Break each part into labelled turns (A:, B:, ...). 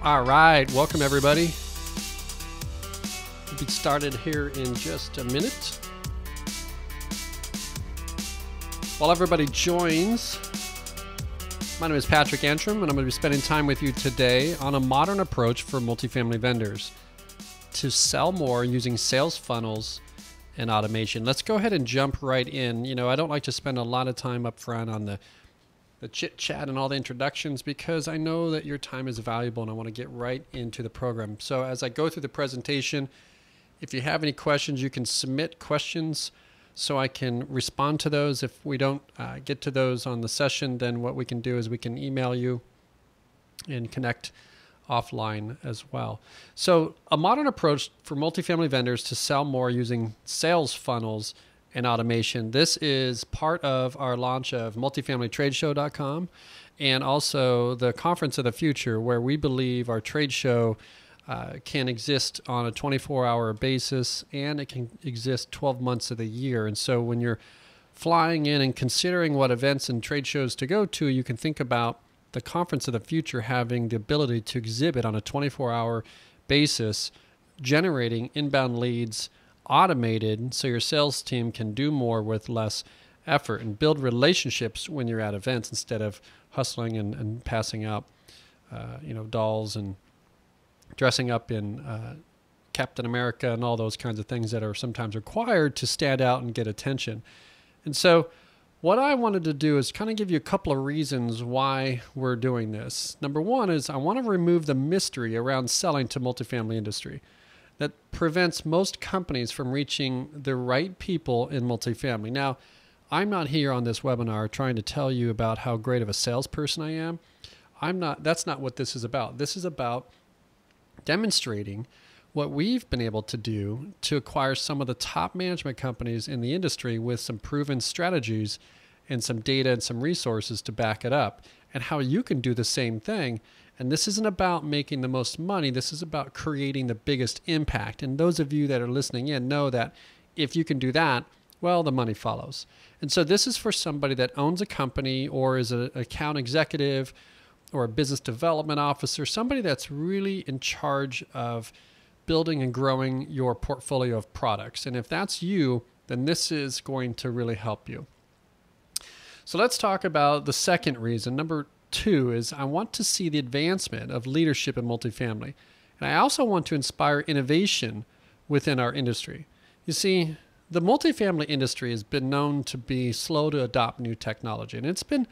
A: All right, welcome everybody. We'll get started here in just a minute. While everybody joins, my name is Patrick Antrim, and I'm going to be spending time with you today on a modern approach for multifamily vendors to sell more using sales funnels and automation. Let's go ahead and jump right in. You know, I don't like to spend a lot of time up front on the chit chat and all the introductions because I know that your time is valuable and I want to get right into the program. So as I go through the presentation, if you have any questions, you can submit questions so I can respond to those. If we don't get to those on the session, then what we can do is we can email you and connect offline as well. So a modern approach for multifamily vendors to sell more using sales funnels and automation. This is part of our launch of multifamilytradeshow.com and also the Conference of the Future, where we believe our trade show can exist on a 24-hour basis and it can exist 12 months of the year. And so when you're flying in and considering what events and trade shows to go to, you can think about the Conference of the Future having the ability to exhibit on a 24-hour basis, generating inbound leads, automated, so your sales team can do more with less effort and build relationships when you're at events instead of hustling and passing out, dolls and dressing up in Captain America and all those kinds of things that are sometimes required to stand out and get attention. And so what I wanted to do is kind of give you a couple of reasons why we're doing this. Number one is I want to remove the mystery around selling to multifamily industry that prevents most companies from reaching the right people in multifamily. Now, I'm not here on this webinar trying to tell you about how great of a salesperson I am. That's not what this is about. This is about demonstrating what we've been able to do to acquire some of the top management companies in the industry with some proven strategies and some data and some resources to back it up, and how you can do the same thing. And this isn't about making the most money. This is about creating the biggest impact. And those of you that are listening in know that if you can do that, well, the money follows. And so this is for somebody that owns a company or is an account executive or a business development officer, somebody that's really in charge of building and growing your portfolio of products. And if that's you, then this is going to really help you. So let's talk about the second reason. Number two is I want to see the advancement of leadership in multifamily. And I also want to inspire innovation within our industry. You see, the multifamily industry has been known to be slow to adopt new technology, and it's been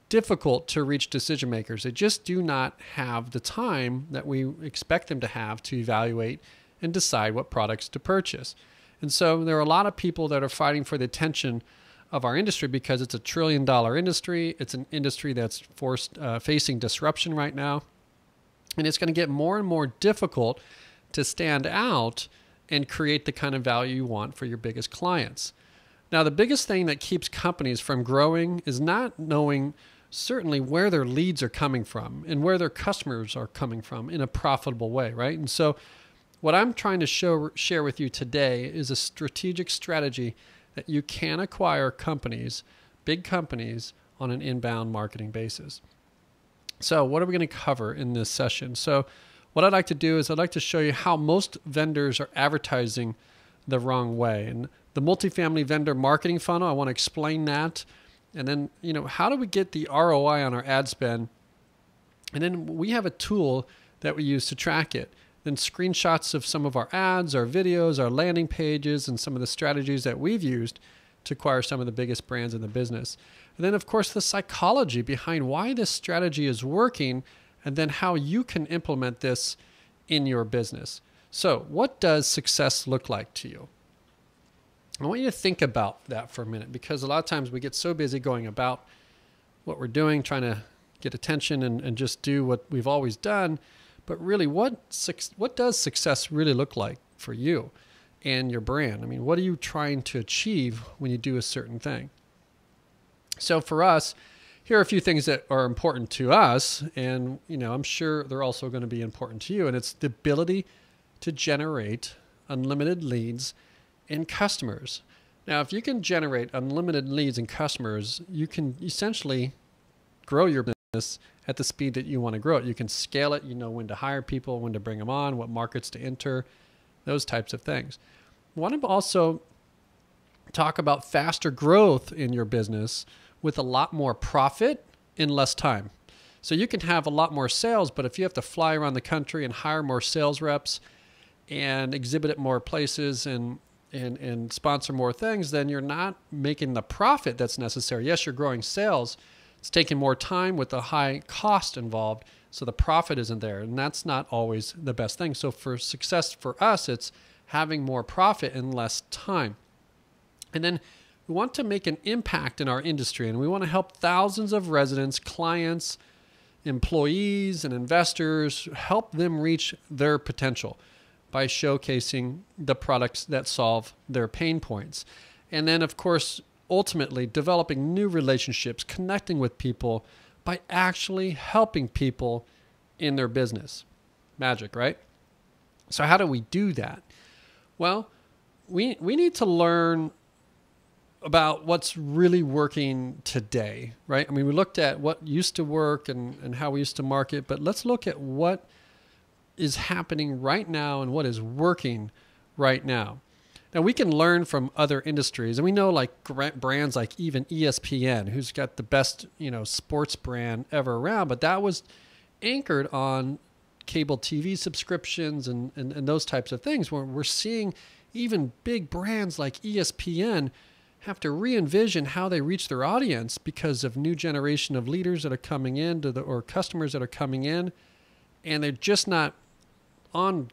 A: difficult to reach decision makers. They just do not have the time that we expect them to have to evaluate and decide what products to purchase. And so there are a lot of people that are fighting for the attention of our industry because it's a $1 trillion industry. It's an industry that's facing disruption right now. And it's going to get more and more difficult to stand out and create the kind of value you want for your biggest clients. Now, the biggest thing that keeps companies from growing is not knowing certainly where their leads are coming from and where their customers are coming from in a profitable way, right? And so what I'm trying to share with you today is a strategic strategy that you can acquire companies, big companies, on an inbound marketing basis. So what are we going to cover in this session? So what I'd like to do is I'd like to show you how most vendors are advertising the wrong way. And the multifamily vendor marketing funnel, I want to explain that. And then, how do we get the ROI on our ad spend? And then we have a tool that we use to track it. Then screenshots of some of our ads, our videos, our landing pages, and some of the strategies that we've used to acquire some of the biggest brands in the business. And then, of course, the psychology behind why this strategy is working, and then how you can implement this in your business. So what does success look like to you? I want you to think about that for a minute, because a lot of times we get so busy going about what we're doing, trying to get attention and just do what we've always done. But really, what does success really look like for you and your brand? I mean, what are you trying to achieve when you do a certain thing? So for us, here are a few things that are important to us, and I'm sure they're also going to be important to you. And it's the ability to generate unlimited leads and customers. Now, if you can generate unlimited leads and customers, you can essentially grow your business at the speed that you want to grow it. You can scale it. You know when to hire people, when to bring them on, what markets to enter, those types of things. I want to also talk about faster growth in your business with a lot more profit in less time. So you can have a lot more sales, but if you have to fly around the country and hire more sales reps and exhibit at more places and sponsor more things, then you're not making the profit that's necessary. Yes, you're growing sales. It's taking more time with the high cost involved, so the profit isn't there, and that's not always the best thing. So for success for us, it's having more profit in less time. And then we want to make an impact in our industry, and we want to help thousands of residents, clients, employees, and investors, help them reach their potential by showcasing the products that solve their pain points. And then, of course, ultimately developing new relationships, connecting with people by actually helping people in their business. Magic, right? So how do we do that? Well, we need to learn about what's really working today, right? I mean, we looked at what used to work and how we used to market, but let's look at what is happening right now and what is working right now. Now, we can learn from other industries, and we know like brands like even ESPN, who's got the best, sports brand ever around, but that was anchored on cable TV subscriptions and those types of things, where we're seeing even big brands like ESPN have to re-envision how they reach their audience because of new generation of leaders that are coming in or customers that are coming in, and they're just not on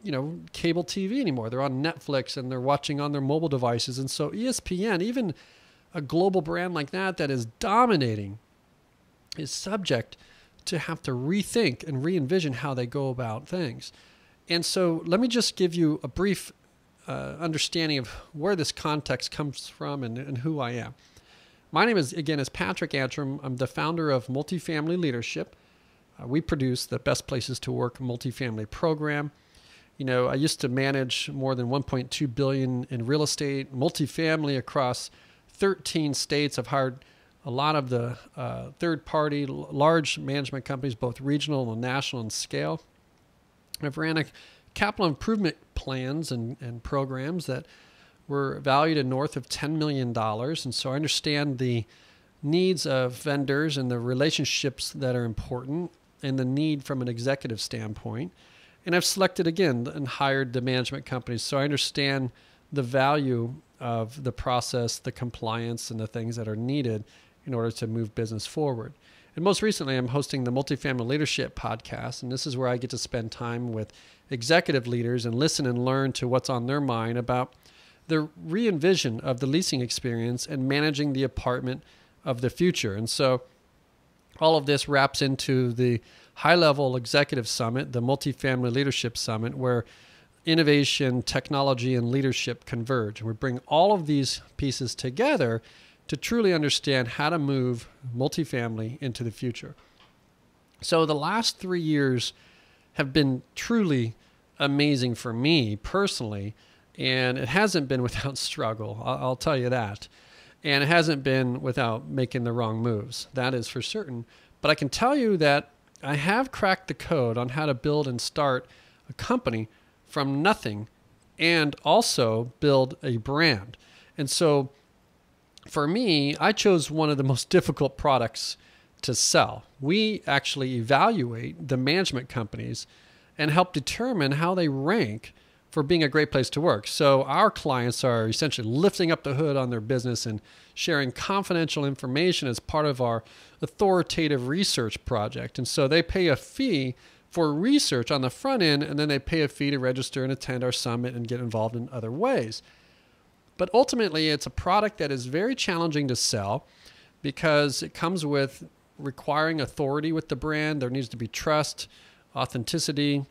A: cable TV anymore. They're on Netflix and they're watching on their mobile devices. And so ESPN, even a global brand like that is dominating, is subject to have to rethink and re-envision how they go about things. And so let me just give you a brief understanding of where this context comes from and who I am. My name is Patrick Antrim. I'm the founder of Multifamily Leadership. We produce the Best Places to Work multifamily program. I used to manage more than $1.2 billion in real estate, multifamily across 13 states. I've hired a lot of the third-party large management companies, both regional and national in scale. I've ran a capital improvement plans and programs that were valued at north of $10 million. And so I understand the needs of vendors and the relationships that are important and the need from an executive standpoint. And I've selected again and hired the management companies. So I understand the value of the process, the compliance, and the things that are needed in order to move business forward. And most recently, I'm hosting the Multifamily Leadership podcast, and this is where I get to spend time with executive leaders and listen and learn to what's on their mind about the re-envision of the leasing experience and managing the apartment of the future. And so all of this wraps into the high-level executive summit, the Multifamily Leadership Summit, where innovation, technology, and leadership converge. And we bring all of these pieces together to truly understand how to move multifamily into the future. So the last 3 years have been truly amazing for me personally, and it hasn't been without struggle, I'll tell you that. And it hasn't been without making the wrong moves, that is for certain. But I can tell you that I have cracked the code on how to build and start a company from nothing and also build a brand. And so for me, I chose one of the most difficult products to sell. We actually evaluate the management companies and help determine how they rank for being a great place to work. So our clients are essentially lifting up the hood on their business and sharing confidential information as part of our authoritative research project. And so they pay a fee for research on the front end, and then they pay a fee to register and attend our summit and get involved in other ways. But ultimately, it's a product that is very challenging to sell because it comes with requiring authority with the brand. There needs to be trust, authenticity,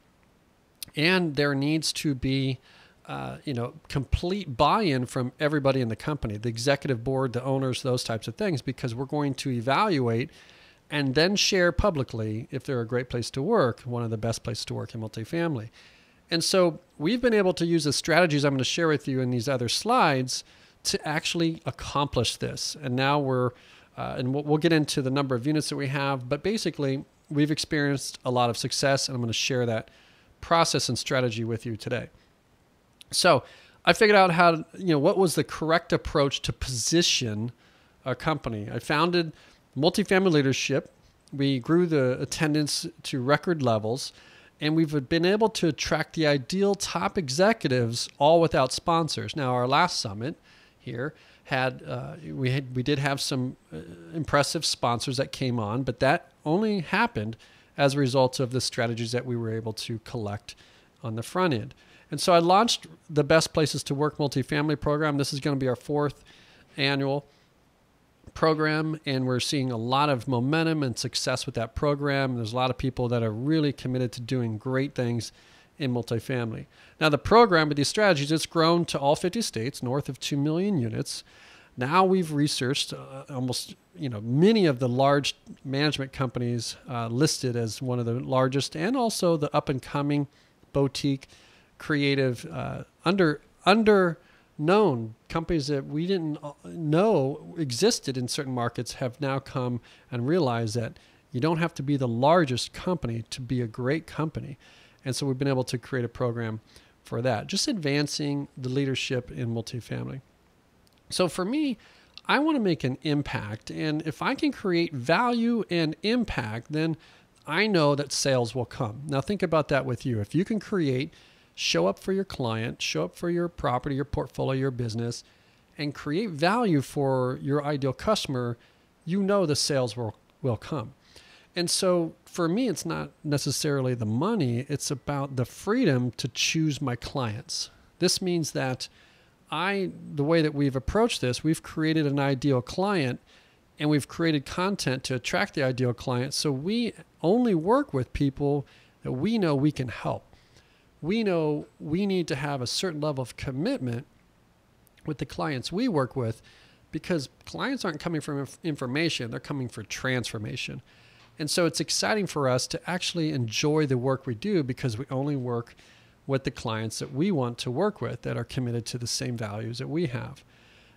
A: and there needs to be complete buy-in from everybody in the company, the executive board, the owners, those types of things, because we're going to evaluate and then share publicly if they're a great place to work, one of the best places to work in multifamily. And so we've been able to use the strategies I'm going to share with you in these other slides to actually accomplish this. And now we're And we'll get into the number of units that we have, but basically we've experienced a lot of success, and I'm going to share that process and strategy with you today. So I figured out what was the correct approach to position a company. I founded Multifamily Leadership. We grew the attendance to record levels, and we've been able to attract the ideal top executives all without sponsors. Now, our last summit here we did have some impressive sponsors that came on, but that only happened as a result of the strategies that we were able to collect on the front end. And so I launched the Best Places to Work Multifamily program. This is going to be our 4th annual program, and we're seeing a lot of momentum and success with that program. There's a lot of people that are really committed to doing great things in multifamily. Now, the program with these strategies, it's grown to all 50 states, north of 2 million units. Now we've researched many of the large management companies listed as one of the largest, and also the up-and-coming boutique, creative, underknown companies that we didn't know existed in certain markets have now come and realized that you don't have to be the largest company to be a great company. And so we've been able to create a program for that, just advancing the leadership in multifamily. So for me, I want to make an impact. And if I can create value and impact, then I know that sales will come. Now think about that with you. If you can show up for your client, show up for your property, your portfolio, your business, and create value for your ideal customer, you know the sales will come. And so for me, it's not necessarily the money, it's about the freedom to choose my clients. This means that the way that we've approached this, we've created an ideal client, and we've created content to attract the ideal client. So we only work with people that we know we can help. We know we need to have a certain level of commitment with the clients we work with, because clients aren't coming for information, they're coming for transformation. And so it's exciting for us to actually enjoy the work we do, because we only work with the clients that we want to work with, that are committed to the same values that we have.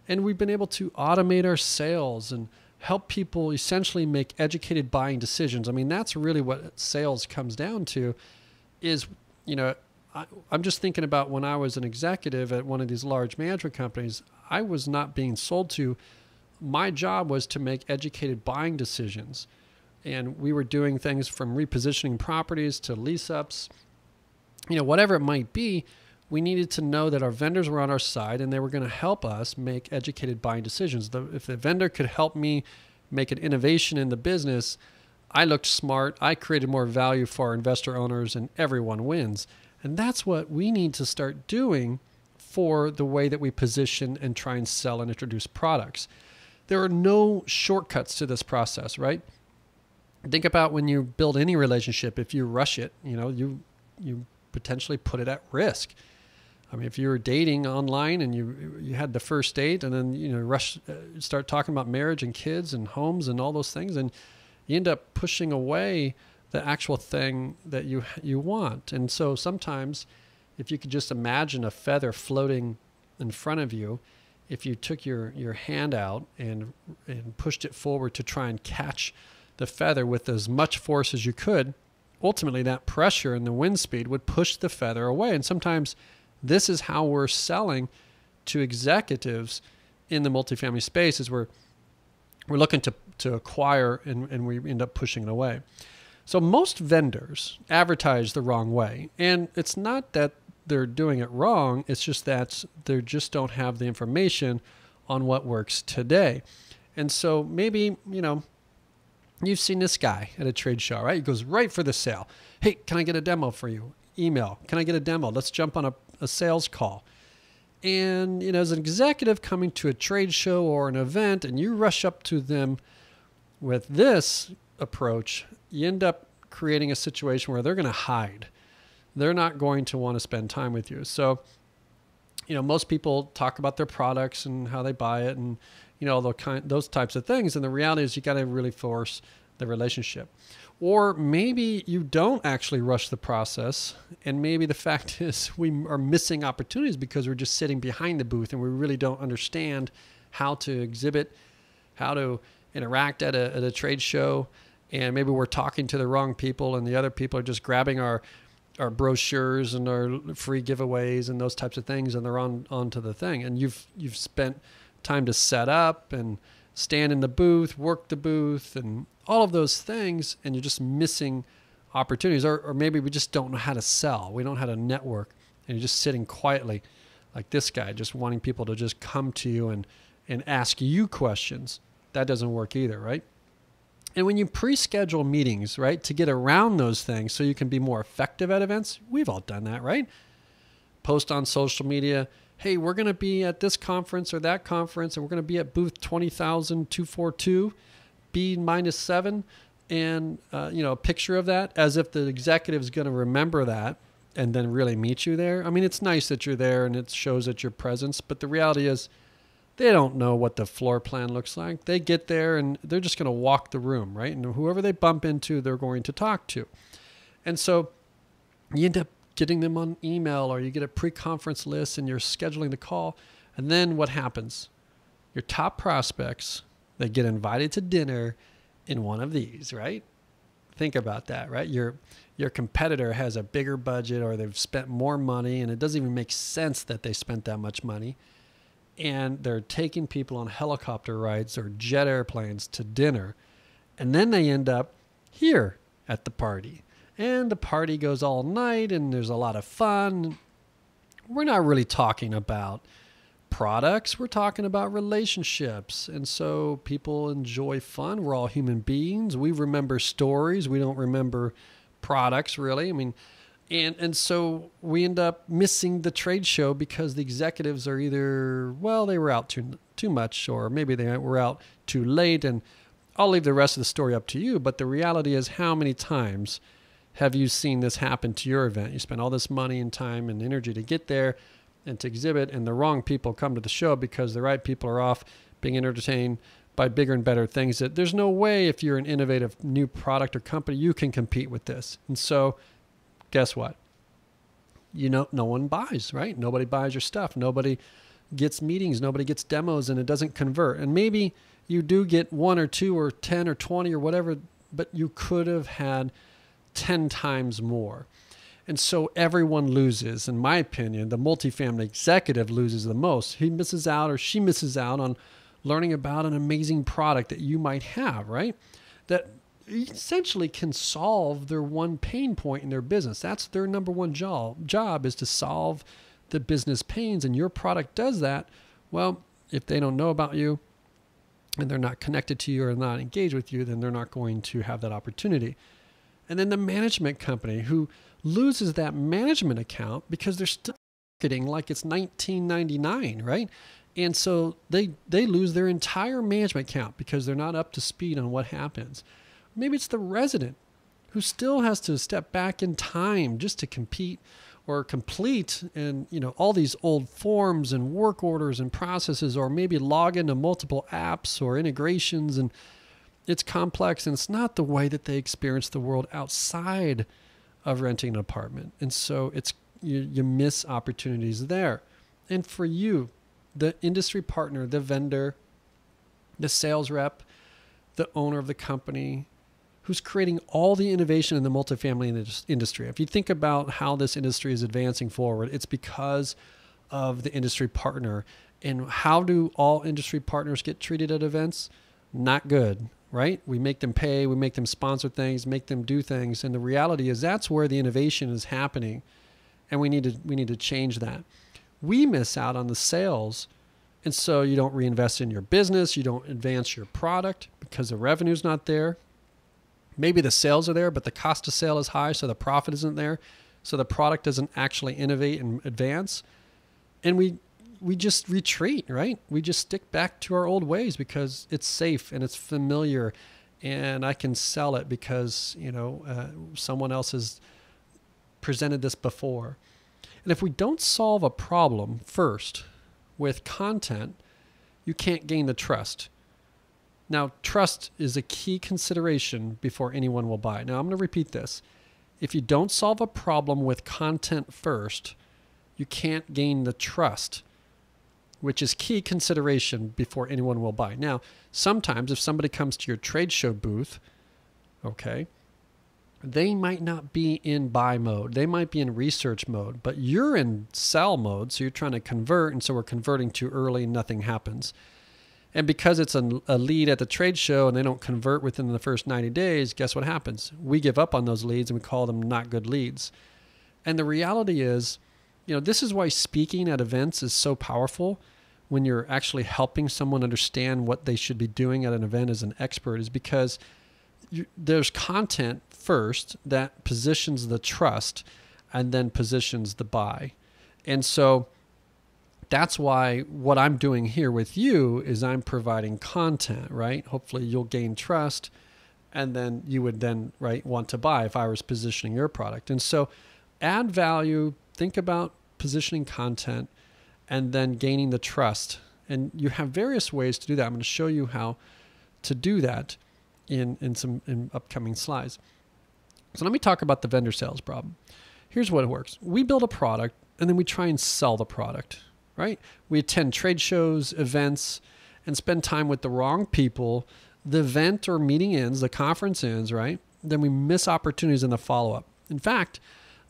A: And we've been able to automate our sales and help people essentially make educated buying decisions. I mean, that's really what sales comes down to is, I'm just thinking about when I was an executive at one of these large management companies, I was not being sold to. My job was to make educated buying decisions. And we were doing things from repositioning properties to lease ups, whatever it might be. We needed to know that our vendors were on our side and they were going to help us make educated buying decisions. If the vendor could help me make an innovation in the business, I looked smart, I created more value for our investor owners, and everyone wins. And that's what we need to start doing for the way that we position and try and sell and introduce products. There are no shortcuts to this process, right? Think about when you build any relationship. If you rush it, you potentially put it at risk. I mean, if you were dating online and you had the first date, and then start talking about marriage and kids and homes and all those things, and you end up pushing away the actual thing that you want. And so sometimes, if you could just imagine a feather floating in front of you, if you took your hand out and pushed it forward to try and catch the feather with as much force as you could, ultimately that pressure and the wind speed would push the feather away. And sometimes this is how we're selling to executives in the multifamily space, is we're looking to acquire and we end up pushing it away. So most vendors advertise the wrong way. And it's not that they're doing it wrong, it's just that they just don't have the information on what works today. And so maybe, you've seen this guy at a trade show, right? He goes right for the sale. Hey, can I get a demo for you? Email. Can I get a demo? Let's jump on a sales call. And, as an executive coming to a trade show or an event, and you rush up to them with this approach, you end up creating a situation where they're going to hide. They're not going to want to spend time with you. So, most people talk about their products and how they buy it and, those types of things. And the reality is you got to really force the relationship. Or maybe you don't actually rush the process. And maybe the fact is we are missing opportunities because we're just sitting behind the booth and we really don't understand how to exhibit, how to interact at a trade show, and maybe we're talking to the wrong people, and the other people are just grabbing our brochures and our free giveaways and those types of things, and they're onto the thing. And you've spent time to set up and stand in the booth, work the booth, and all of those things, and you're just missing opportunities. Or maybe we just don't know how to sell. We don't know how to network, and you're just sitting quietly like this guy, just wanting people to just come to you and ask you questions. That doesn't work either, right? And when you pre-schedule meetings, right, to get around those things so you can be more effective at events, we've all done that, right? Post on social media, hey, we're going to be at this conference or that conference, and we're going to be at booth 20,242, B-7, and a picture of that, as if the executive is going to remember that and then really meet you there. I mean, it's nice that you're there and it shows at your presence, but the reality is they don't know what the floor plan looks like. They get there and they're just going to walk the room, right? And whoever they bump into, they're going to talk to. And so you end up getting them on email, or you get a pre-conference list and you're scheduling the call. And then what happens? Your top prospects, they get invited to dinner in one of these, right? Think about that, right? Your competitor has a bigger budget, or they've spent more money, and it doesn't even make sense that they spent that much money. And they're taking people on helicopter rides or jet airplanes to dinner. And then they end up here at the party. And the party goes all night, and there's a lot of fun. We're not really talking about products. We're talking about relationships. And so people enjoy fun. We're all human beings. We remember stories. We don't remember products, really. I mean, and so we end up missing the trade show because the executives are either, well, they were out too much, or maybe they were out too late. And I'll leave the rest of the story up to you. But the reality is, how many times have you seen this happen to your event? You spend all this money and time and energy to get there and to exhibit, and the wrong people come to the show because the right people are off being entertained by bigger and better things. That there's no way, if you're an innovative new product or company, you can compete with this. And so guess what? No one buys, right? Nobody buys your stuff. Nobody gets meetings. Nobody gets demos, and it doesn't convert. And maybe you do get 1 or 2 or 10 or 20 or whatever, but you could have had 10 times more. And so everyone loses. In my opinion, the multifamily executive loses the most. He misses out, or she misses out, on learning about an amazing product that you might have, right? That essentially can solve their one pain point in their business. That's their number one job is to solve the business pains, and your product does that. Well, if they don't know about you and they're not connected to you or not engaged with you, then they're not going to have that opportunity. And then the management company, who loses that management account because they're still marketing like it's 1999, right? And so they lose their entire management account because they're not up to speed on what happens. Maybe it's the resident who still has to step back in time just to compete or complete and all these old forms and work orders and processes, or maybe log into multiple apps or integrations, and it's complex, and it's not the way that they experience the world outside of renting an apartment. And so you miss opportunities there. And for you, the industry partner, the vendor, the sales rep, the owner of the company, who's creating all the innovation in the multifamily industry. If you think about how this industry is advancing forward, it's because of the industry partner. And how do all industry partners get treated at events? Not good, right? We make them pay, we make them sponsor things, make them do things. And the reality is that's where the innovation is happening. And we need to change that. We miss out on the sales. And so you don't reinvest in your business. You don't advance your product because the revenue's not there. Maybe the sales are there, but the cost of sale is high, so the profit isn't there. So the product doesn't actually innovate and advance. And we just retreat, right? We just stick back to our old ways because it's safe and it's familiar, and I can sell it because, someone else has presented this before. And if we don't solve a problem first with content, you can't gain the trust. Now, trust is a key consideration before anyone will buy. Now, I'm going to repeat this. If you don't solve a problem with content first, you can't gain the trust. which is key consideration before anyone will buy. Now, sometimes if somebody comes to your trade show booth, okay, they might not be in buy mode. They might be in research mode, but you're in sell mode. So you're trying to convert. And so we're converting too early and nothing happens. And because it's a lead at the trade show and they don't convert within the first 90 days, guess what happens? We give up on those leads and we call them not good leads. And the reality is, this is why speaking at events is so powerful when you're actually helping someone understand what they should be doing at an event as an expert, is because there's content first that positions the trust and then positions the buy. And so that's why what I'm doing here with you is I'm providing content, right? Hopefully you'll gain trust and then you would then, right, want to buy if I was positioning your product. And so add value, think about positioning content, and then gaining the trust. And you have various ways to do that. I'm going to show you how to do that in upcoming slides. So let me talk about the vendor sales problem. Here's what it works. We build a product and then we try and sell the product, right? We attend trade shows, events, and spend time with the wrong people. The event or meeting ends, the conference ends, right? Then we miss opportunities in the follow-up. In fact,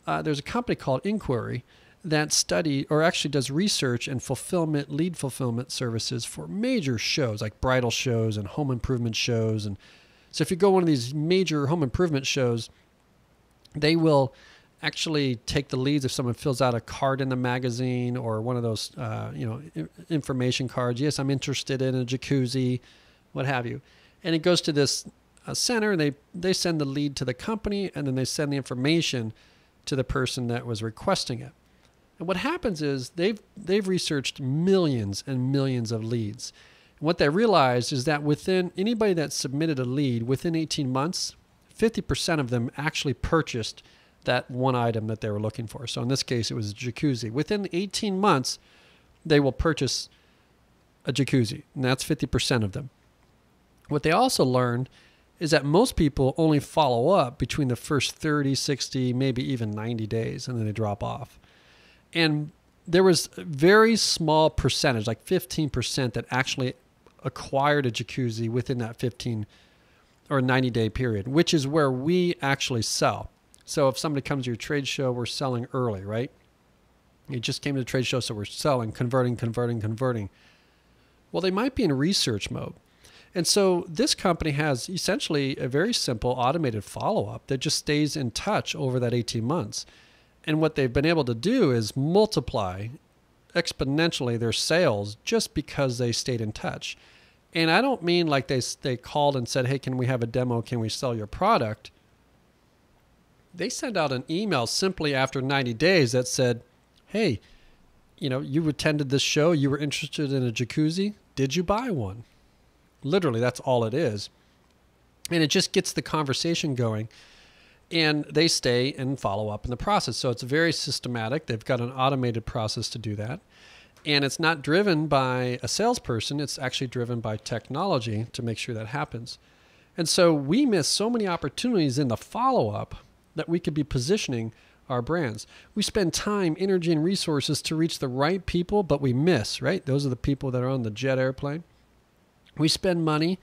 A: there's a company called Inquiry that actually does research and lead fulfillment services for major shows like bridal shows and home improvement shows. And so if you go to one of these major home improvement shows, they will actually take the leads if someone fills out a card in the magazine or one of those, information cards. Yes, I'm interested in a jacuzzi, what have you. And it goes to this center. They send the lead to the company, and then they send the information to the person that was requesting it. And what happens is they've researched millions and millions of leads. And what they realized is that within anybody that submitted a lead within 18 months, 50% of them actually purchased that one item that they were looking for. So in this case, it was a jacuzzi. Within 18 months, they will purchase a jacuzzi, and that's 50% of them. What they also learned is that most people only follow up between the first 30, 60, maybe even 90 days, and then they drop off. And there was a very small percentage, like 15%, that actually acquired a jacuzzi within that 15 or 90-day period, which is where we actually sell. So if somebody comes to your trade show, we're selling early, right? You just came to the trade show, so we're selling, converting. Well, they might be in research mode. And so this company has essentially a very simple automated follow-up that just stays in touch over that 18 months. And what they've been able to do is multiply exponentially their sales just because they stayed in touch. And I don't mean like they called and said, hey, can we have a demo? Can we sell your product? They sent out an email simply after 90 days that said, hey, you attended this show. You were interested in a jacuzzi. Did you buy one? Literally, that's all it is. And it just gets the conversation going. And they stay and follow up in the process. So it's very systematic. They've got an automated process to do that. And it's not driven by a salesperson. It's actually driven by technology to make sure that happens. And so we miss so many opportunities in the follow-up that we could be positioning our brands. We spend time, energy, and resources to reach the right people, but we miss, right? Those are the people that are on the jet airplane. We spend money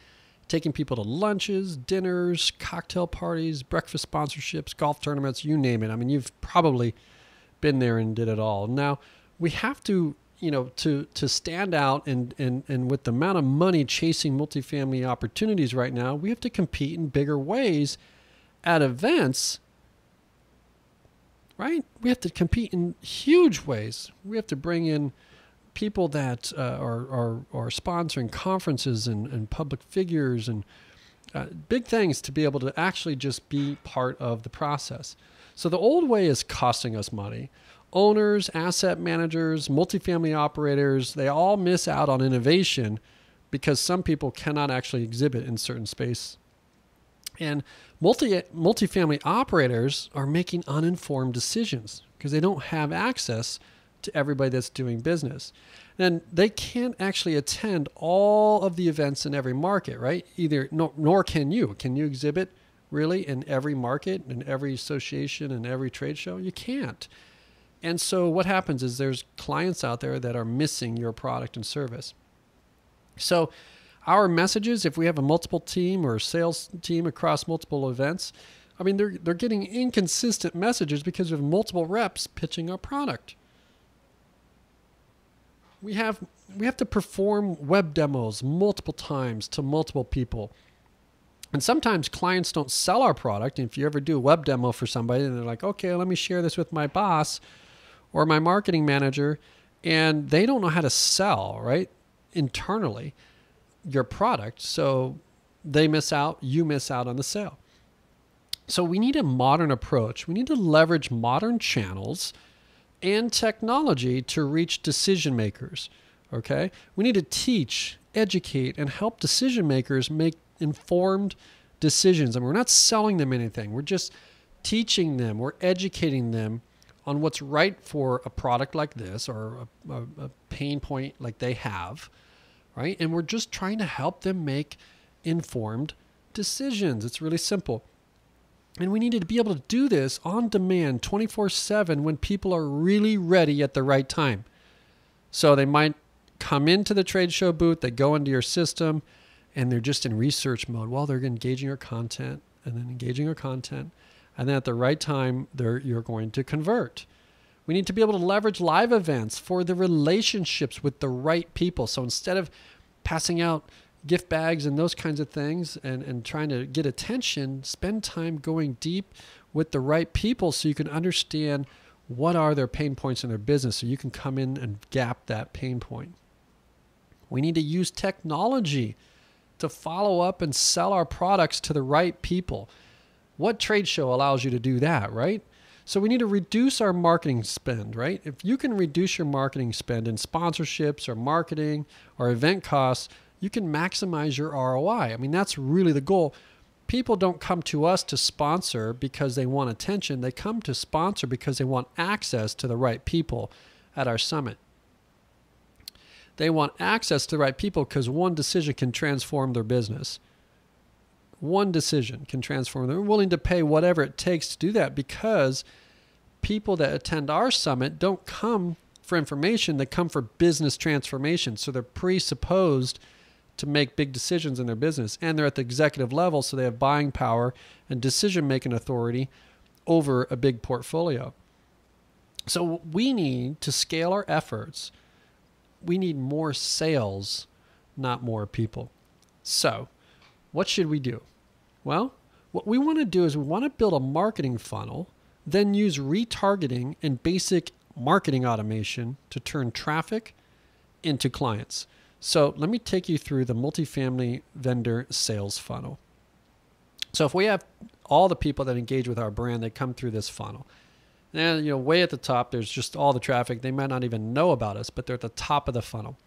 A: taking people to lunches, dinners, cocktail parties, breakfast sponsorships, golf tournaments, you name it. I mean, you've probably been there and did it all. Now, we have to, to stand out and with the amount of money chasing multifamily opportunities right now, we have to compete in bigger ways at events, right? We have to compete in huge ways. We have to bring in people that are sponsoring conferences and public figures and big things to be able to actually just be part of the process. So the old way is costing us money. Owners, asset managers, multifamily operators, they all miss out on innovation because some people cannot actually exhibit in certain space. And multifamily operators are making uninformed decisions because they don't have access to everybody that's doing business. And they can't actually attend all of the events in every market, right? Nor can you. Can you exhibit really in every market, in every association, in every trade show? You can't. And so what happens is there's clients out there that are missing your product and service. So our messages, if we have a multiple team or sales team across multiple events, I mean, they're getting inconsistent messages because we have multiple reps pitching our product. We have to perform web demos multiple times to multiple people. And sometimes clients don't sell our product. And if you ever do a web demo for somebody and they're like, okay, let me share this with my boss or my marketing manager, and they don't know how to sell, right, internally your product. So they miss out, you miss out on the sale. So we need a modern approach. We need to leverage modern channels and technology to reach decision makers, okay? We need to teach, educate, and help decision makers make informed decisions. And we're not selling them anything. We're just teaching them, we're educating them on what's right for a product like this or a pain point like they have, right? And we're just trying to help them make informed decisions. It's really simple. And we needed to be able to do this on demand 24/7 when people are really ready at the right time. So they might come into the trade show booth, they go into your system, and they're just in research mode while they're engaging your content and then engaging your content. And then at the right time, you're going to convert. We need to be able to leverage live events for the relationships with the right people. So instead of passing out gift bags and those kinds of things and trying to get attention, spend time going deep with the right people so you can understand what are their pain points in their business so you can come in and gap that pain point. We need to use technology to follow up and sell our products to the right people. What trade show allows you to do that, right? So we need to reduce our marketing spend, right? If you can reduce your marketing spend in sponsorships or marketing or event costs, you can maximize your ROI. I mean, that's really the goal. People don't come to us to sponsor because they want attention. They come to sponsor because they want access to the right people at our summit. They want access to the right people because one decision can transform their business. One decision can transform. They're willing to pay whatever it takes to do that because people that attend our summit don't come for information. They come for business transformation. So they're presupposed to make big decisions in their business. And they're at the executive level, so they have buying power and decision-making authority over a big portfolio. So we need to scale our efforts. We need more sales, not more people. So what should we do? Well, what we want to do is we want to build a marketing funnel, then use retargeting and basic marketing automation to turn traffic into clients. So let me take you through the multifamily vendor sales funnel. So if we have all the people that engage with our brand, they come through this funnel. And way at the top, there's just all the traffic. They might not even know about us, but they're at the top of the funnel.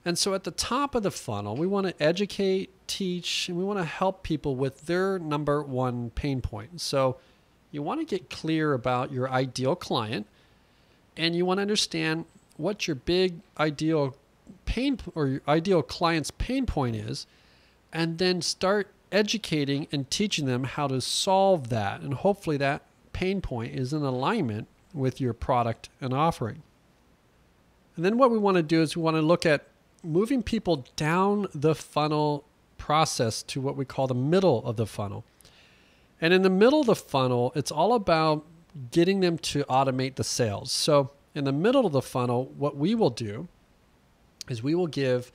A: And so at the top of the funnel, we want to educate, teach, and we want to help people with their number one pain point. So you want to get clear about your ideal client, and you want to understand what your big ideal pain or your ideal client's pain point is, and then start educating and teaching them how to solve that. And hopefully that pain point is in alignment with your product and offering. And then what we want to do is we want to look at moving people down the funnel process to what we call the middle of the funnel. And in the middle of the funnel, it's all about getting them to automate the sales. So in the middle of the funnel, what we will do is we will give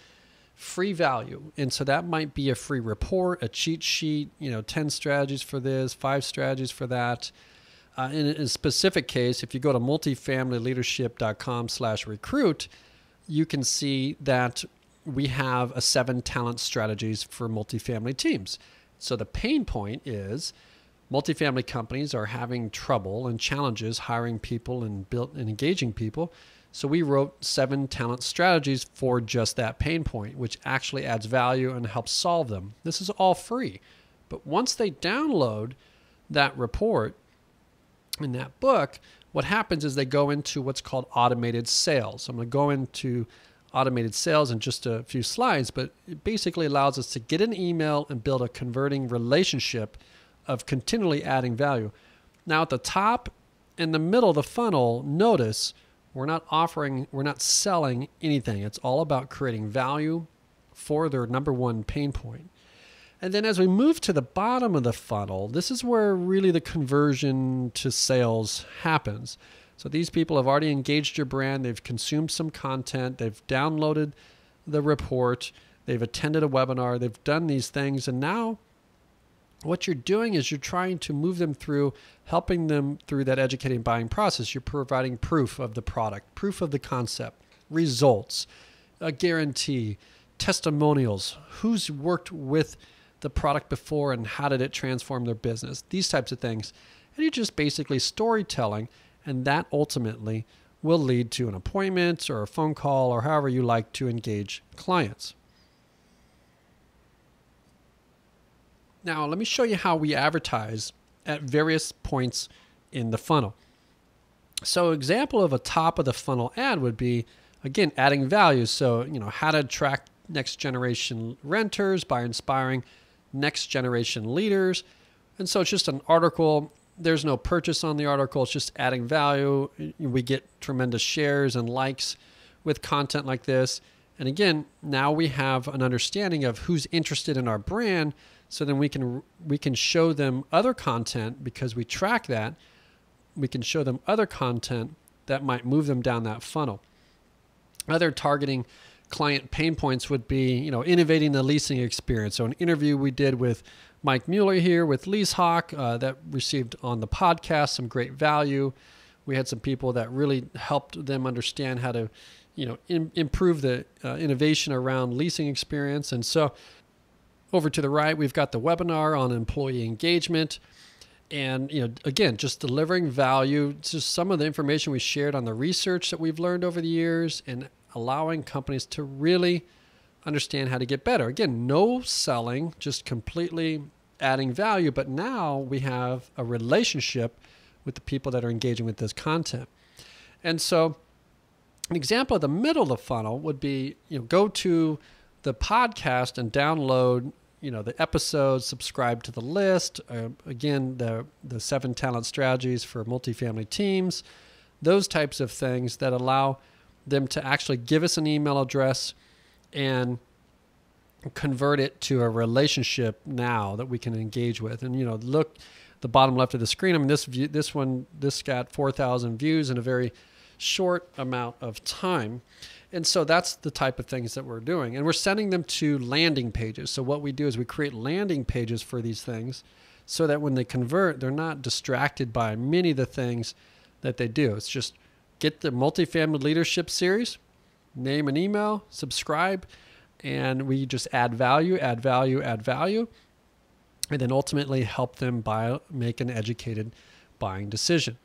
A: free value. And so that might be a free report, a cheat sheet, 10 strategies for this, 5 strategies for that. In a specific case, if you go to multifamilyleadership.com/recruit, you can see that we have a 7 talent strategies for multifamily teams. So the pain point is multifamily companies are having trouble and challenges hiring people and engaging people. So we wrote 7 talent strategies for just that pain point, which actually adds value and helps solve them. This is all free. But once they download that report in that book, what happens is they go into what's called automated sales. I'm going to go into automated sales in just a few slides, but it basically allows us to get an email and build a converting relationship of continually adding value. Now at the top in the middle of the funnel, notice we're not selling anything. It's all about creating value for their number one pain point. And then as we move to the bottom of the funnel, this is where really the conversion to sales happens. So these people have already engaged your brand. They've consumed some content. They've downloaded the report. They've attended a webinar. They've done these things. And now what you're doing is you're trying to move them through, helping them through that educating buying process. You're providing proof of the product, proof of the concept, results, a guarantee, testimonials, who's worked with the product before and how did it transform their business, these types of things. And you're just basically storytelling, and that ultimately will lead to an appointment or a phone call or however you like to engage clients. Now, let me show you how we advertise at various points in the funnel. So example of a top of the funnel ad would be, again, adding value. So, how to attract next generation renters by inspiring next generation leaders. And so it's just an article. There's no purchase on the article. It's just adding value. We get tremendous shares and likes with content like this. And again, now we have an understanding of who's interested in our brand. So then we can show them other content because we track that. We can show them other content that might move them down that funnel. Other targeting client pain points would be, innovating the leasing experience. So an interview we did with Mike Mueller here with LeaseHawk that received on the podcast some great value. We had some people that really helped them understand how to, improve the innovation around leasing experience. And so over to the right, we've got the webinar on employee engagement. And, again, just delivering value. It's just some of the information we shared on the research that we've learned over the years and allowing companies to really understand how to get better. Again, no selling, just completely adding value. But now we have a relationship with the people that are engaging with this content. And so an example of the middle of the funnel would be, go to the podcast and download the episodes, subscribe to the list. Again, the 7 talent strategies for multifamily teams, those types of things that allow them to actually give us an email address and convert it to a relationship now that we can engage with. And, look, the bottom left of the screen, I mean, this got 4,000 views in a very short amount of time. And so that's the type of things that we're doing. And we're sending them to landing pages. So what we do is we create landing pages for these things so that when they convert, they're not distracted by many of the things that they do. It's just get the Multifamily Leadership Series, name an email, subscribe, and we just add value, add value, add value, and then ultimately help them make an educated buying decision.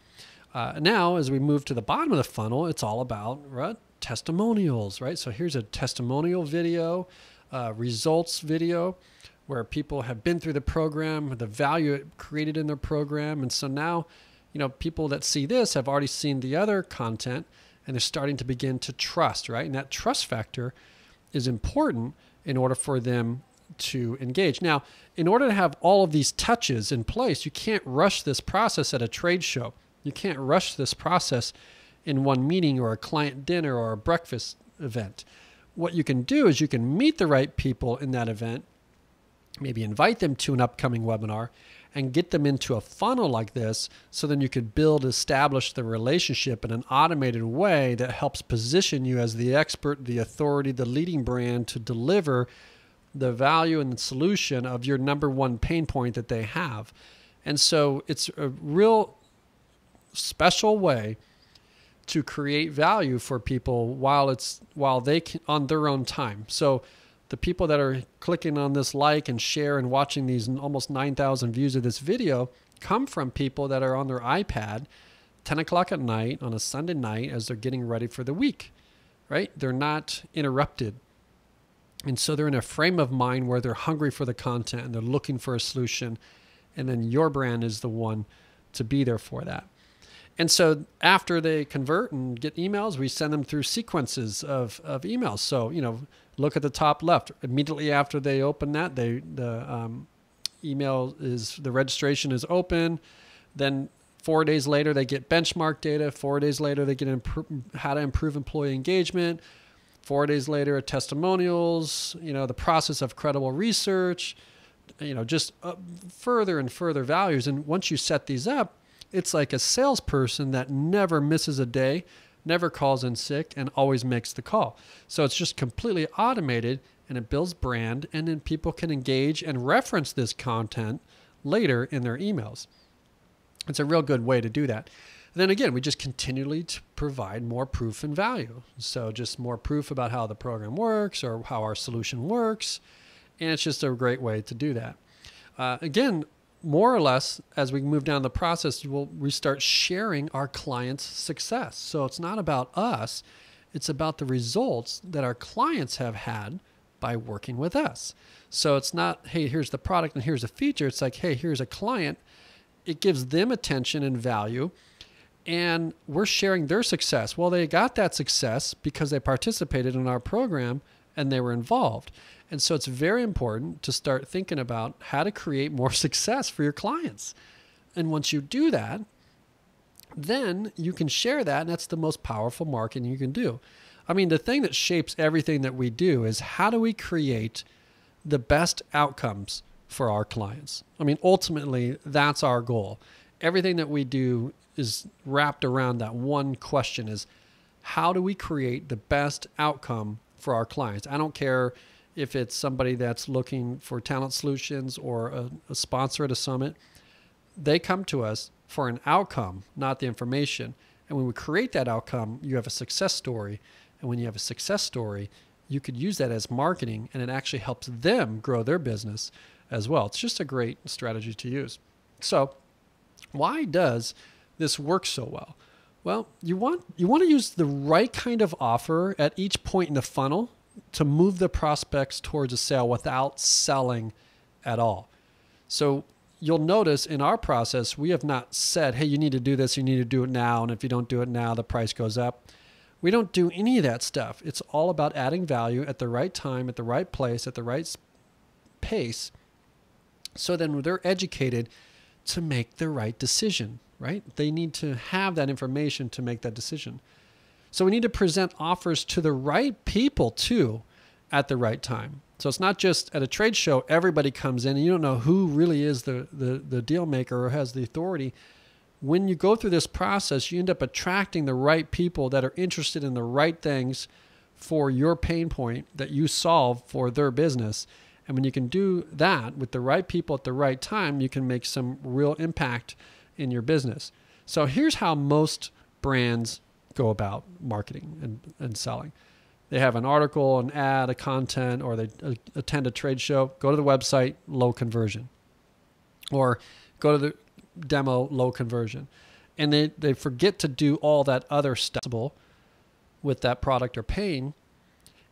A: Now, as we move to the bottom of the funnel, it's all about testimonials, right? So here's a testimonial video, results video, where people have been through the program, the value it created in their program. And so now, people that see this have already seen the other content and they're starting to begin to trust, right? And that trust factor is important in order for them to engage. Now, in order to have all of these touches in place, you can't rush this process at a trade show. You can't rush this process in one meeting or a client dinner or a breakfast event. What you can do is you can meet the right people in that event, maybe invite them to an upcoming webinar and get them into a funnel like this so then you could establish the relationship in an automated way that helps position you as the expert, the authority, the leading brand to deliver the value and the solution of your number one pain point that they have. And so it's a real special way to create value for people while they can, on their own time. So the people that are clicking on this like and share and watching these almost 9,000 views of this video come from people that are on their iPad 10 o'clock at night on a Sunday night as they're getting ready for the week, right? They're not interrupted. And so they're in a frame of mind where they're hungry for the content and they're looking for a solution. And then your brand is the one to be there for that. And so after they convert and get emails, we send them through sequences of emails. So, look at the top left. Immediately after they open that, the registration is open. Then 4 days later, they get benchmark data. 4 days later, they get how to improve employee engagement. 4 days later, testimonials, the process of credible research, just further and further values. And once you set these up, it's like a salesperson that never misses a day, never calls in sick, and always makes the call. So it's just completely automated, and it builds brand, and then people can engage and reference this content later in their emails. It's a real good way to do that. And then again, we just continually to provide more proof and value. So just more proof about how the program works or how our solution works. And it's just a great way to do that. Again, more or less, as we move down the process, we start sharing our clients' success. So it's not about us. It's about the results that our clients have had by working with us. So it's not, hey, here's the product and here's a feature. It's like, hey, here's a client. It gives them attention and value, and we're sharing their success. Well, they got that success because they participated in our program and they were involved. And so it's very important to start thinking about how to create more success for your clients. And once you do that, then you can share that, and that's the most powerful marketing you can do. I mean, the thing that shapes everything that we do is how do we create the best outcomes for our clients? I mean, ultimately, that's our goal. Everything that we do is wrapped around that one question: is how do we create the best outcome for our clients? I don't care if it's somebody that's looking for talent solutions or a sponsor at a summit. They come to us for an outcome, not the information. And when we create that outcome, you have a success story. And when you have a success story, you could use that as marketing, and it actually helps them grow their business as well. It's just a great strategy to use. So why does this work so well? Well, you want to use the right kind of offer at each point in the funnel to move the prospects towards a sale without selling at all. So you'll notice in our process, we have not said, hey, you need to do this, you need to do it now, and if you don't do it now, the price goes up. We don't do any of that stuff. It's all about adding value at the right time, at the right place, at the right pace. So then they're educated to make the right decision, right? They need to have that information to make that decision. So we need to present offers to the right people too at the right time. So it's not just at a trade show, everybody comes in and you don't know who really is the deal maker or has the authority. When you go through this process, you end up attracting the right people that are interested in the right things for your pain point that you solve for their business. And when you can do that with the right people at the right time, you can make some real impact in your business. So here's how most brands go about marketing and selling. They have an article, an ad, a content, or they attend a trade show, go to the website, low conversion. Or go to the demo, low conversion. And they forget to do all that other stuff with that product or pain,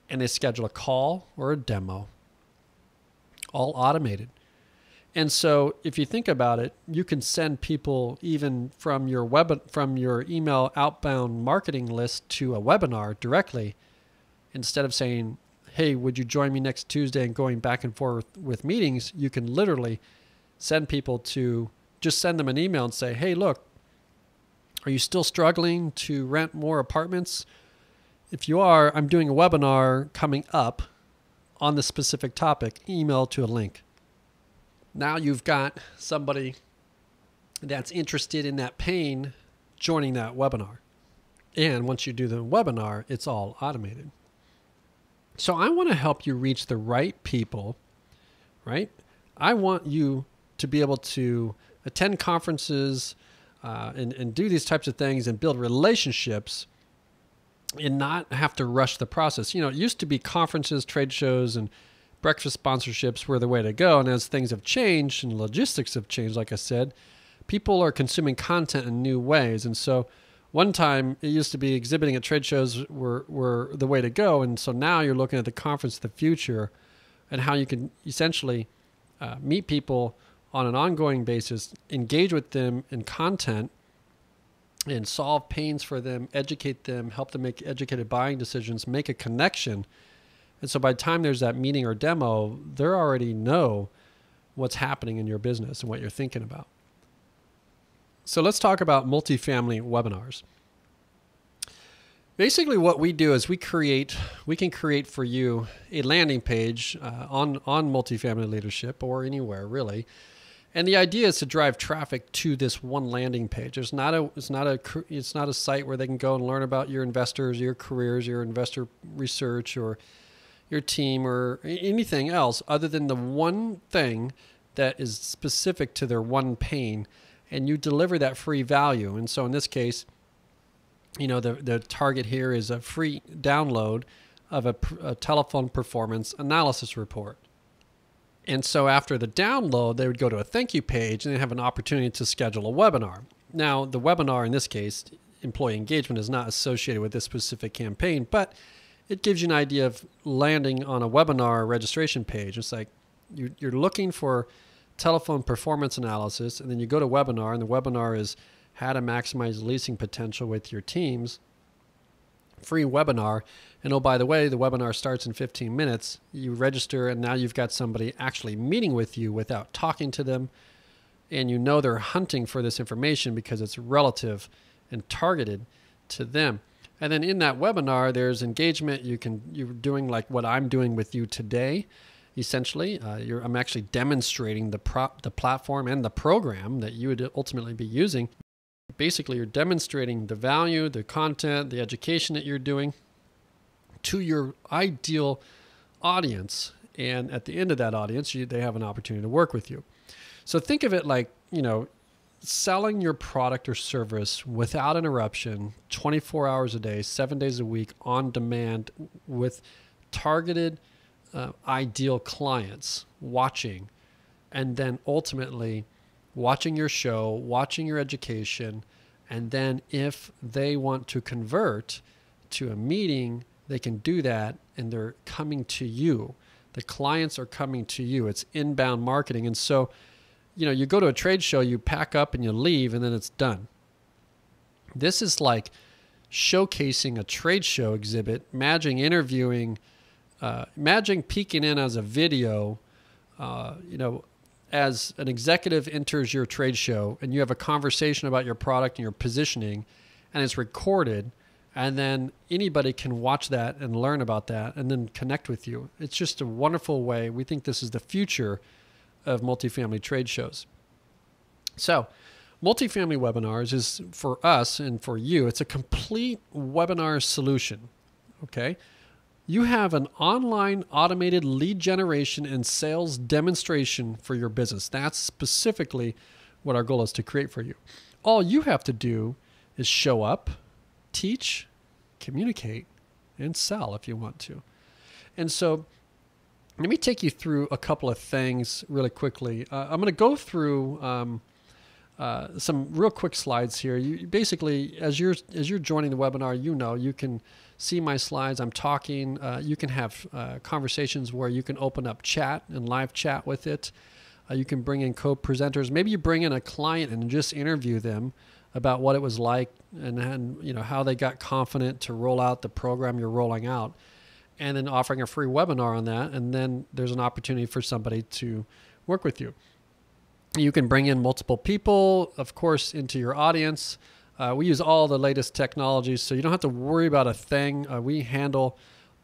A: and they schedule a call or a demo, all automated. And so if you think about it, you can send people even from your email outbound marketing list to a webinar directly, instead of saying, hey, would you join me next Tuesday, and going back and forth with meetings. You can literally send people to just send them an email and say, hey, look, are you still struggling to rent more apartments? If you are, I'm doing a webinar coming up on the specific topic. Email to a link. Now you've got somebody that's interested in that pain joining that webinar. And once you do the webinar, it's all automated. So I want to help you reach the right people, right? I want you to be able to attend conferences and do these types of things and build relationships and not have to rush the process. It used to be conferences, trade shows, and breakfast sponsorships were the way to go. And as things have changed and logistics have changed, like I said, people are consuming content in new ways. And so one time it used to be exhibiting at trade shows were the way to go. And so now you're looking at the conference of the future and how you can essentially meet people on an ongoing basis, engage with them in content, and solve pains for them, educate them, help them make educated buying decisions, make a connection. And so by the time there's that meeting or demo, they already know what's happening in your business and what you're thinking about. So let's talk about multifamily webinars. Basically what we do is we can create for you a landing page on multifamily leadership or anywhere really. And the idea is to drive traffic to this one landing page. It's not a site where they can go and learn about your investors, your careers, your investor research, or your team, or anything else other than the one thing that is specific to their one pain, and you deliver that free value. And so in this case, the target here is a free download of a telephone performance analysis report. And so after the download, they would go to a thank you page and they have an opportunity to schedule a webinar. Now, the webinar in this case, employee engagement, is not associated with this specific campaign, but it gives you an idea of landing on a webinar registration page. It's like you're looking for telephone performance analysis, and then you go to webinar, and the webinar is how to maximize leasing potential with your teams. Free webinar. And oh, by the way, the webinar starts in 15 minutes. You register, and now you've got somebody actually meeting with you without talking to them. And you know they're hunting for this information because it's relative and targeted to them. And then in that webinar, there's engagement. You're doing like what I'm doing with you today. Essentially, I'm actually demonstrating the platform and the program that you would ultimately be using. Basically, you're demonstrating the value, the content, the education that you're doing to your ideal audience. And at the end of that audience, they have an opportunity to work with you. So think of it like, selling your product or service without interruption, 24 hours a day, 7 days a week, on demand, with targeted ideal clients watching, and then ultimately watching your show, watching your education, and then if they want to convert to a meeting, they can do that, and they're coming to you. The clients are coming to you. It's inbound marketing. And so, you go to a trade show, you pack up and you leave, and then it's done. This is like showcasing a trade show exhibit, imagine interviewing, imagine peeking in as a video, as an executive enters your trade show and you have a conversation about your product and your positioning, and it's recorded, and then anybody can watch that and learn about that and then connect with you. It's just a wonderful way. We think this is the future of multifamily trade shows. So multifamily webinars is, for us and for you, it's a complete webinar solution. Okay. You have an online automated lead generation and sales demonstration for your business. That's specifically what our goal is to create for you. All you have to do is show up, teach, communicate, and sell if you want to. And so let me take you through a couple of things really quickly. I'm going to go through some real quick slides here. You basically, as you're joining the webinar, you can see my slides. I'm talking. You can have conversations where you can open up chat and live chat with it. You can bring in co-presenters. Maybe you bring in a client and just interview them about what it was like and how they got confident to roll out the program you're rolling out, and then offering a free webinar on that. And then there's an opportunity for somebody to work with you. You can bring in multiple people, of course, into your audience. We use all the latest technologies, so you don't have to worry about a thing. We handle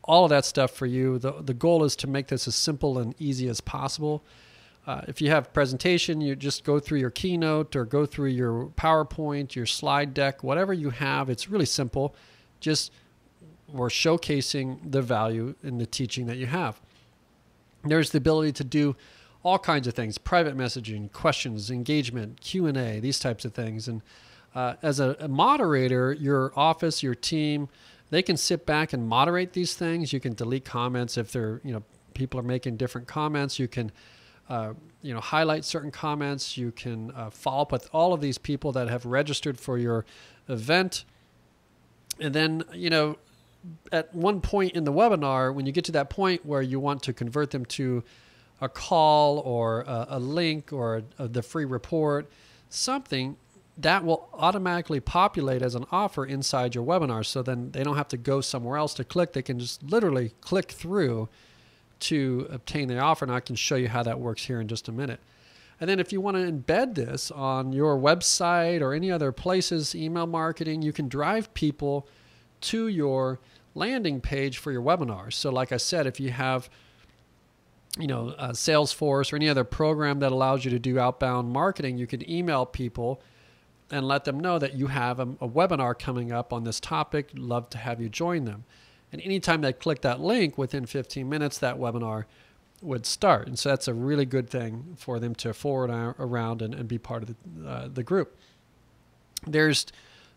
A: all of that stuff for you. The goal is to make this as simple and easy as possible. If you have presentation, you just go through your keynote or go through your PowerPoint, your slide deck, whatever you have. It's really simple. We're showcasing the value in the teaching that you have. There's the ability to do all kinds of things: private messaging, questions, engagement, Q&A, these types of things. And as a moderator, your office, your team, they can sit back and moderate these things. You can delete comments if people are making different comments. You can highlight certain comments. You can follow up with all of these people that have registered for your event. And then, at one point in the webinar, when you get to that point where you want to convert them to a call or a link or the free report, something that will automatically populate as an offer inside your webinar. So then they don't have to go somewhere else to click. They can just literally click through to obtain the offer. And I can show you how that works here in just a minute. And then if you want to embed this on your website or any other places, email marketing, you can drive people to your landing page for your webinar. So like I said, if you have Salesforce or any other program that allows you to do outbound marketing, you can email people and let them know that you have a webinar coming up on this topic. Love to have you join them. And anytime they click that link, within 15 minutes, that webinar would start. And so that's a really good thing for them to forward around and be part of the group. There's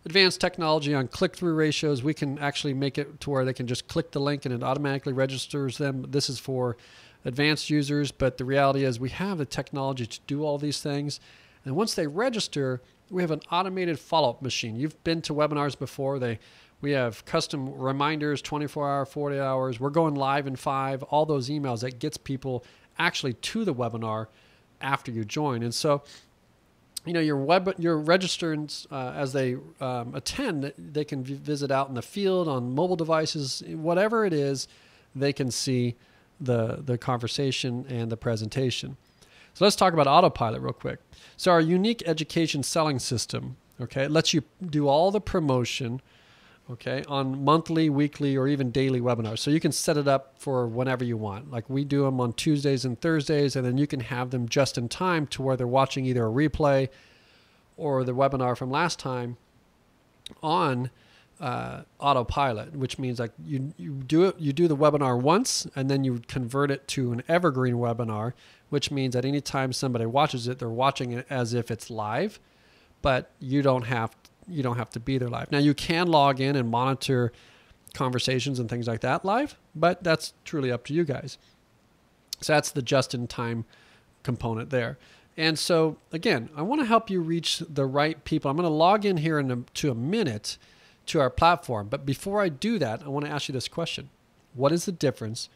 A: advanced technology on click-through ratios. We can actually make it to where they can just click the link and it automatically registers them. This is for advanced users, but the reality is we have the technology to do all these things. And once they register, we have an automated follow-up machine. You've been to webinars before. We have custom reminders, 24 hours, 40 hours. We're going live in 5, all those emails that gets people actually to the webinar after you join. And so, your registrants, as they attend, they can visit out in the field on mobile devices, whatever it is, they can see the conversation and the presentation. So let's talk about Autopilot real quick. So our unique education selling system, okay, it lets you do all the promotion, okay, on monthly, weekly, or even daily webinars. So you can set it up for whenever you want. Like we do them on Tuesdays and Thursdays, and then you can have them just in time to where they're watching either a replay or the webinar from last time on Autopilot, which means like you do the webinar once, and then you convert it to an evergreen webinar, which means that anytime somebody watches it, they're watching it as if it's live, but you don't have to be there live. Now you can log in and monitor conversations and things like that live, but that's truly up to you guys. So that's the just-in-time component there. And so again, I want to help you reach the right people. I'm going to log in here to a minute to our platform. But before I do that, I want to ask you this question. What is the difference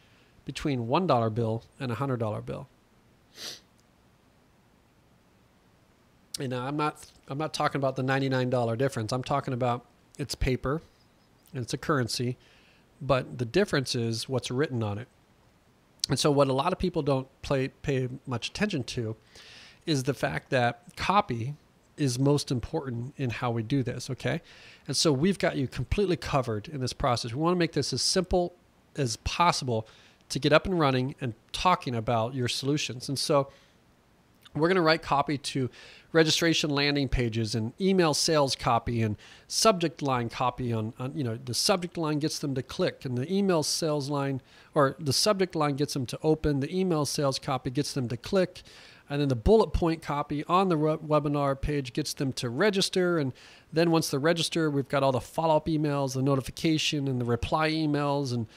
A: between $1 bill and a $100 bill? And now I'm not talking about the $99 difference. I'm talking about it's paper and it's a currency, but the difference is what's written on it. And so what a lot of people don't pay much attention to is the fact that copy is most important in how we do this, okay? And so we've got you completely covered in this process. We want to make this as simple as possible to get up and running and talking about your solutions. And so we're going to write copy to registration landing pages and email sales copy and subject line copy on the subject line gets them to click, and the email sales line, or the subject line gets them to open, the email sales copy gets them to click, and then the bullet point copy on the webinar page gets them to register. And then once they register, we've got all the follow-up emails, the notification, and the reply emails, and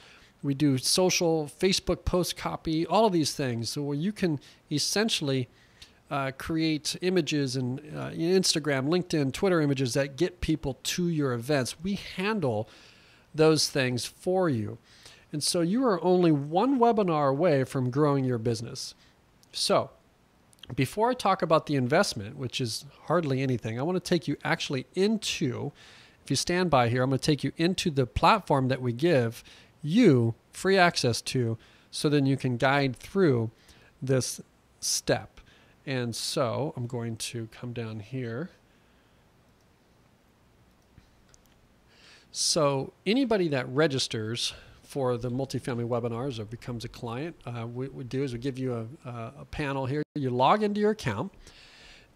A: we do social, Facebook post copy, all of these things. So where you can essentially create images and Instagram, LinkedIn, Twitter images that get people to your events. We handle those things for you. And so you are only one webinar away from growing your business. So before I talk about the investment, which is hardly anything, I want to take you actually into, if you stand by here, I'm going to take you into the platform that we give you free access to, so then you can guide through this step. And so I'm going to come down here. So anybody that registers for the multifamily webinars or becomes a client, what we do is we give you a panel here. You log into your account,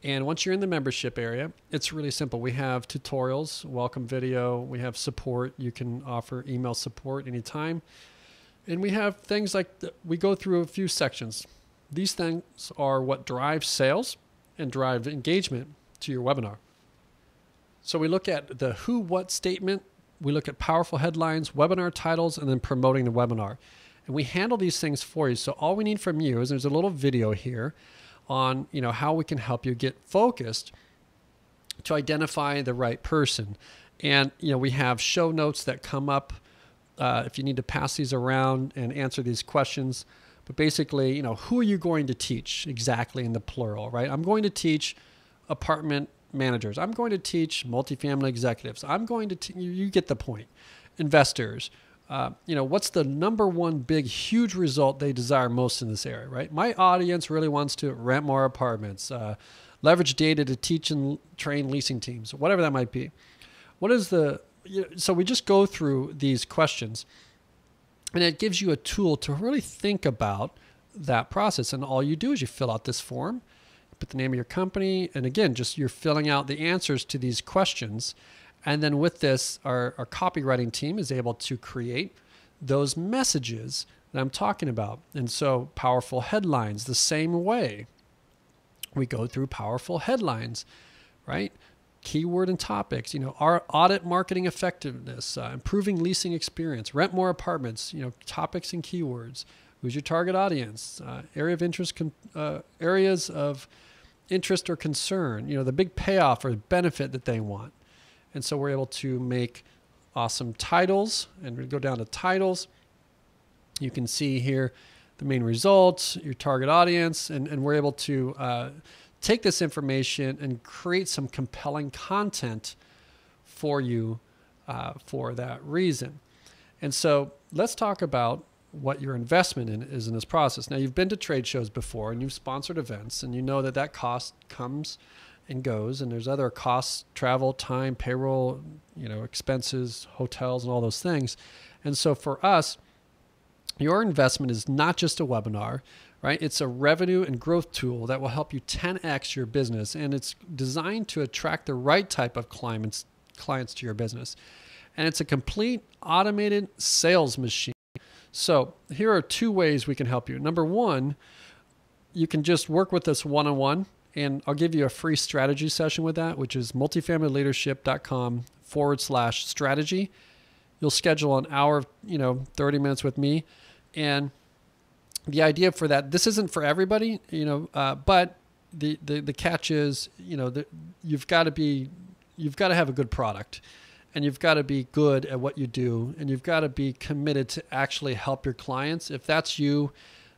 A: and once you're in the membership area, it's really simple. We have tutorials, welcome video, we have support. You can offer email support anytime. And we have things like, we go through a few sections. These things are what drive sales and drive engagement to your webinar. So we look at the who, what statement, we look at powerful headlines, webinar titles, and then promoting the webinar. And we handle these things for you. So all we need from you is, there's a little video here on how we can help you get focused to identify the right person. And we have show notes that come up if you need to pass these around and answer these questions. But basically, who are you going to teach exactly in the plural, right? I'm going to teach apartment managers. I'm going to teach multifamily executives. I'm going to, you get the point. Investors, what's the number one big, huge result they desire most in this area, right? My audience really wants to rent more apartments, leverage data to teach and train leasing teams, whatever that might be. What is so we just go through these questions, and it gives you a tool to really think about that process. And all you do is you fill out this form, put the name of your company, and again, just you're filling out the answers to these questions. And then with this, our copywriting team is able to create those messages that I'm talking about. And so powerful headlines, the same way. We go through powerful headlines, right? Keyword and topics, our audit marketing effectiveness, improving leasing experience, rent more apartments, topics and keywords. Who's your target audience? Areas of interest or concern, the big payoff or benefit that they want. And so we're able to make awesome titles, and we go down to titles. You can see here the main results, your target audience, and we're able to take this information and create some compelling content for you for that reason. And so let's talk about what your investment is in this process. Now, you've been to trade shows before, and you've sponsored events, and you know that cost comes and goes, and there's other costs, travel, time, payroll, expenses, hotels, and all those things. And so for us, your investment is not just a webinar, right? It's a revenue and growth tool that will help you 10x your business, and it's designed to attract the right type of clients to your business. And it's a complete automated sales machine. So here are 2 ways we can help you. Number 1, you can just work with us one-on-one, and I'll give you a free strategy session with that, which is multifamilyleadership.com/strategy. You'll schedule an hour, 30 minutes with me. And the idea for that, this isn't for everybody, but the catch is, you've got to have a good product, and you've got to be good at what you do, and you've got to be committed to actually help your clients. If that's you,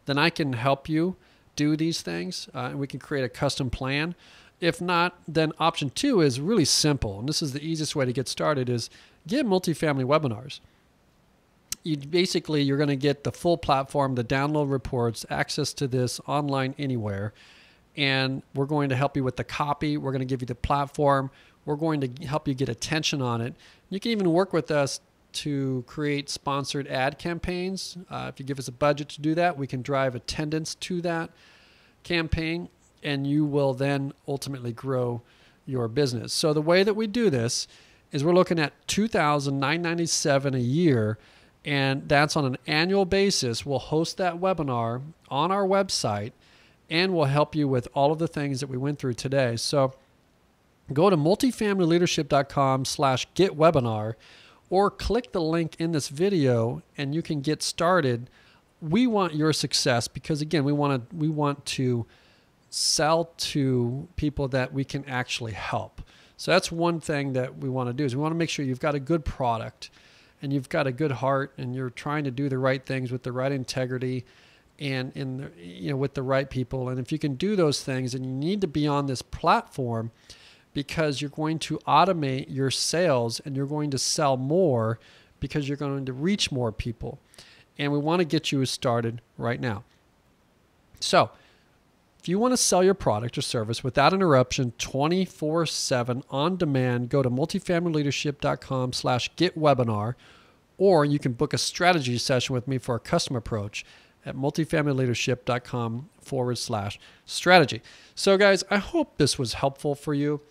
A: then I can help you do these things, and we can create a custom plan. If not, then option 2 is really simple, and this is the easiest way to get started, is get multifamily webinars. You're going to get the full platform, the download reports, access to this online anywhere, and we're going to help you with the copy. We're going to give you the platform. We're going to help you get attention on it. You can even work with us to create sponsored ad campaigns. If you give us a budget to do that, we can drive attendance to that campaign, and you will then ultimately grow your business. So the way that we do this is we're looking at $2,997 a year, and that's on an annual basis. We'll host that webinar on our website, and we'll help you with all of the things that we went through today. So go to multifamilyleadership.com/getwebinar, or click the link in this video and you can get started. We want your success because, again, we want to sell to people that we can actually help. So that's one thing that we want to do, is we want to make sure you've got a good product and you've got a good heart and you're trying to do the right things with the right integrity and with the right people. And if you can do those things, then you need to be on this platform, because you're going to automate your sales and you're going to sell more because you're going to reach more people. And we want to get you started right now. So if you want to sell your product or service without interruption, 24/7 on demand, go to multifamilyleadership.com/getwebinar, or you can book a strategy session with me for a custom approach at multifamilyleadership.com/strategy. So guys, I hope this was helpful for you.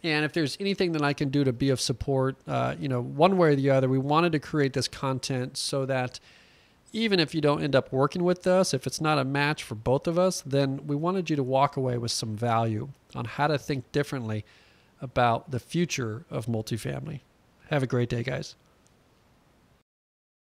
A: And if there's anything that I can do to be of support, one way or the other, we wanted to create this content so that even if you don't end up working with us, if it's not a match for both of us, then we wanted you to walk away with some value on how to think differently about the future of multifamily. Have a great day, guys.